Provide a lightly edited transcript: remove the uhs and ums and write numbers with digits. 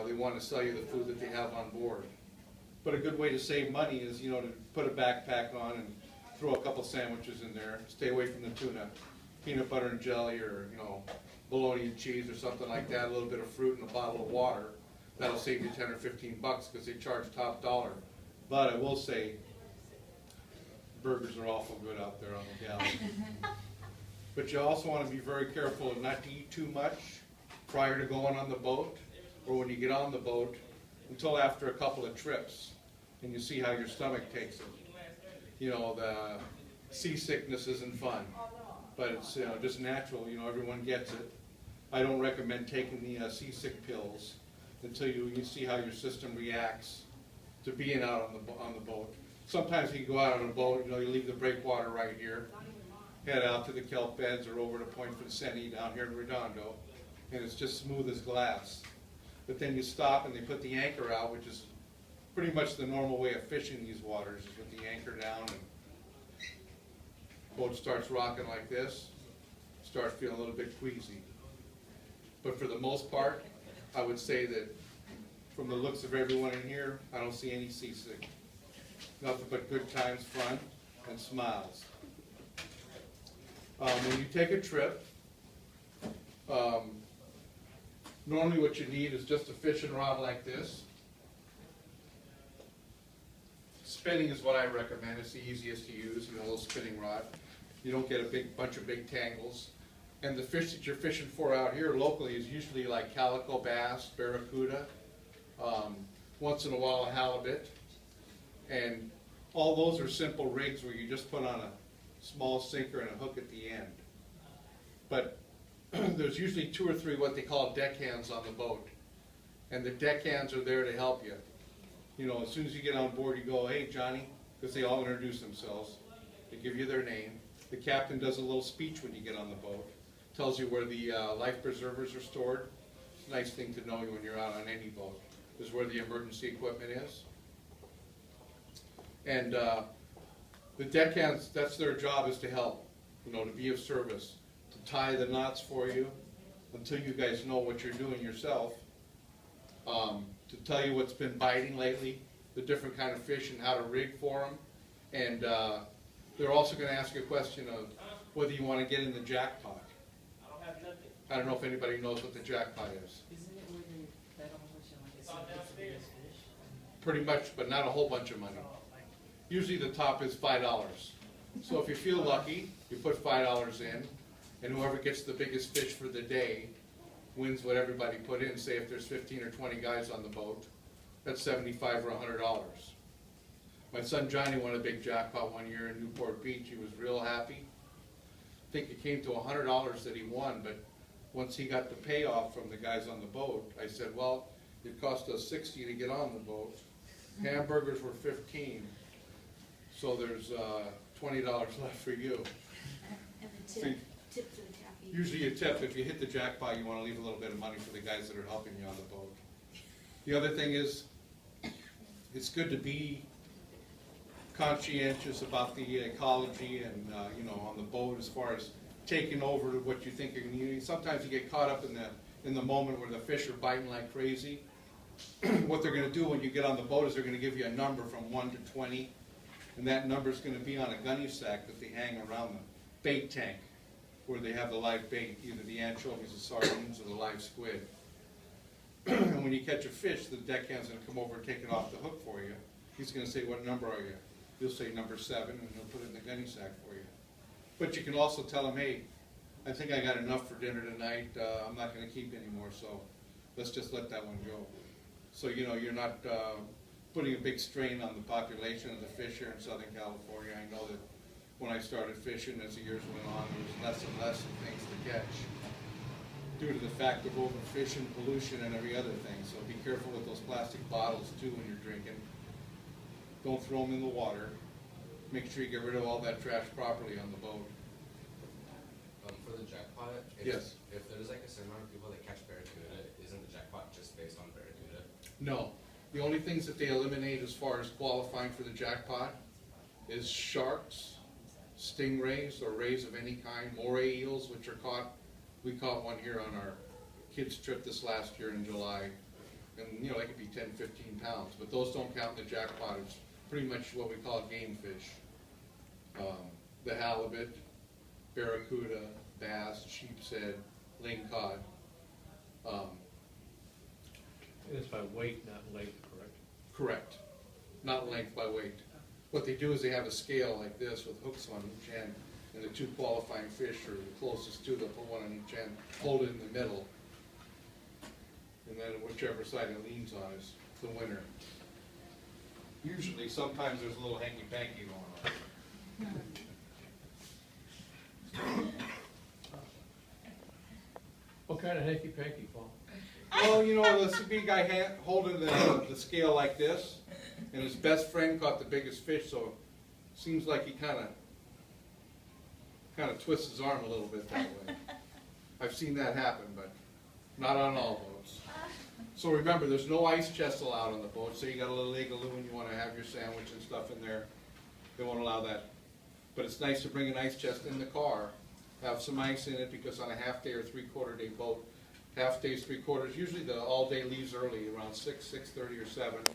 they want to sell you the food that they have on board. But a good way to save money is, to put a backpack on and throw a couple sandwiches in there. Stay away from the tuna, peanut butter and jelly, or bologna and cheese or something like that. A little bit of fruit and a bottle of water. That'll save you 10 or 15 bucks because they charge top dollar. But I will say, burgers are awful good out there on the galley. But you also want to be very careful not to eat too much prior to going on the boat, or when you get on the boat, until after a couple of trips, and you see how your stomach takes it. The seasickness isn't fun, but it's just natural. Everyone gets it. I don't recommend taking the seasick pills until you see how your system reacts to being out on the boat. Sometimes you go out on a boat, you leave the breakwater right here, head out to the kelp beds or over to Point Vicente down here in Redondo, and it's just smooth as glass. But then you stop and they put the anchor out, which is pretty much the normal way of fishing these waters, is with the anchor down, and the boat starts rocking like this, starts feeling a little bit queasy. But for the most part, I would say that from the looks of everyone in here, I don't see any seasick. Nothing but good times, fun, and smiles. When you take a trip, normally what you need is just a fishing rod like this. Spinning is what I recommend. It's the easiest to use, a little spinning rod. You don't get a bunch of big tangles. And the fish that you're fishing for out here locally is usually like calico bass, barracuda, once in a while a halibut. And all those are simple rigs where you just put on a small sinker and a hook at the end. But there's usually 2 or 3 what they call deckhands on the boat. And the deckhands are there to help you. As soon as you get on board, you go, "Hey, Johnny," because they all introduce themselves. They give you their name. The captain does a little speech when you get on the boat. Tells you where the life preservers are stored. It's a nice thing to know when you're out on any boat. Is where the emergency equipment is. And the deckhands, that's their job, is to help, to be of service, to tie the knots for you until you guys know what you're doing yourself, to tell you what's been biting lately, the different kind of fish and how to rig for them. And they're also going to ask you a question of whether you want to get in the jackpot. I don't know if anybody knows what the jackpot is. Isn't it where they bet on which one gets the biggest fish? Pretty much, but not a whole bunch of money. Usually the top is $5. So if you feel lucky, you put $5 in, and whoever gets the biggest fish for the day wins what everybody put in. Say if there's 15 or 20 guys on the boat, that's $75 or $100. My son Johnny won a big jackpot one year in Newport Beach. He was real happy. I think it came to $100 that he won, but once he got the payoff from the guys on the boat, I said, "Well, it cost us $60 to get on the boat. Hamburgers were $15, so there's $20 left for you." And the So tip for the taffy. usually a tip, if you hit the jackpot, you want to leave a little bit of money for the guys that are helping you on the boat. The other thing is, it's good to be conscientious about the ecology and on the boat as far as taking over what you think you're going to need. Sometimes you get caught up in the moment where the fish are biting like crazy. What they're going to do when you get on the boat is they're going to give you a number from 1 to 20, and that number is going to be on a gunny sack that they hang around the bait tank where they have the live bait, either the anchovies, the sardines, or the live squid. And when you catch a fish, the deckhand's going to come over and take it off the hook for you. He's going to say, "What number are you?" You'll say number 7, and he'll put it in the gunny sack for you. But you can also tell him, "Hey, I think I got enough for dinner tonight. I'm not going to keep any more, so let's just let that one go." So you're not putting a big strain on the population of the fish here in Southern California. I know that when I started fishing, as the years went on, there was less and less things to catch due to the fact of overfishing, pollution, and every other thing. So be careful with those plastic bottles too when you're drinking. Don't throw them in the water. Make sure you get rid of all that trash properly on the boat. For the jackpot, Yes. If there's like a certain amount of people that catch barracuda, isn't the jackpot just based on barracuda? No. The only things that they eliminate as far as qualifying for the jackpot is sharks, stingrays, or rays of any kind, moray eels, which are caught. We caught one here on our kids' trip this last year in July. and you know, they could be 10, 15 pounds, but those don't count in the jackpot. It's pretty much what we call game fish. The halibut, barracuda, bass, sheep's head, lingcod. It's by weight, not length, correct? Correct. Not length by weight. What they do is they have a scale like this with hooks on each end, and the two qualifying fish are the closest to, they'll put one on each end, hold it in the middle, and then whichever side it leans on is the winner. Usually, sometimes there's a little hanky-panky going on. What kind of hanky-panky, Paul? Well, you know, this big guy holding the scale like this, and his best friend caught the biggest fish, so it seems like he kind of twists his arm a little bit that way. I've seen that happen, but not on all boats. So remember, there's no ice chest allowed on the boat, so you got a little igloo and you want to have your sandwich and stuff in there. They won't allow that. But it's nice to bring an ice chest in the car, have some ice in it, because on a half-day or three-quarter-day boat, half days, three-quarters, usually the all-day leaves early, around 6, 6:30 or 7.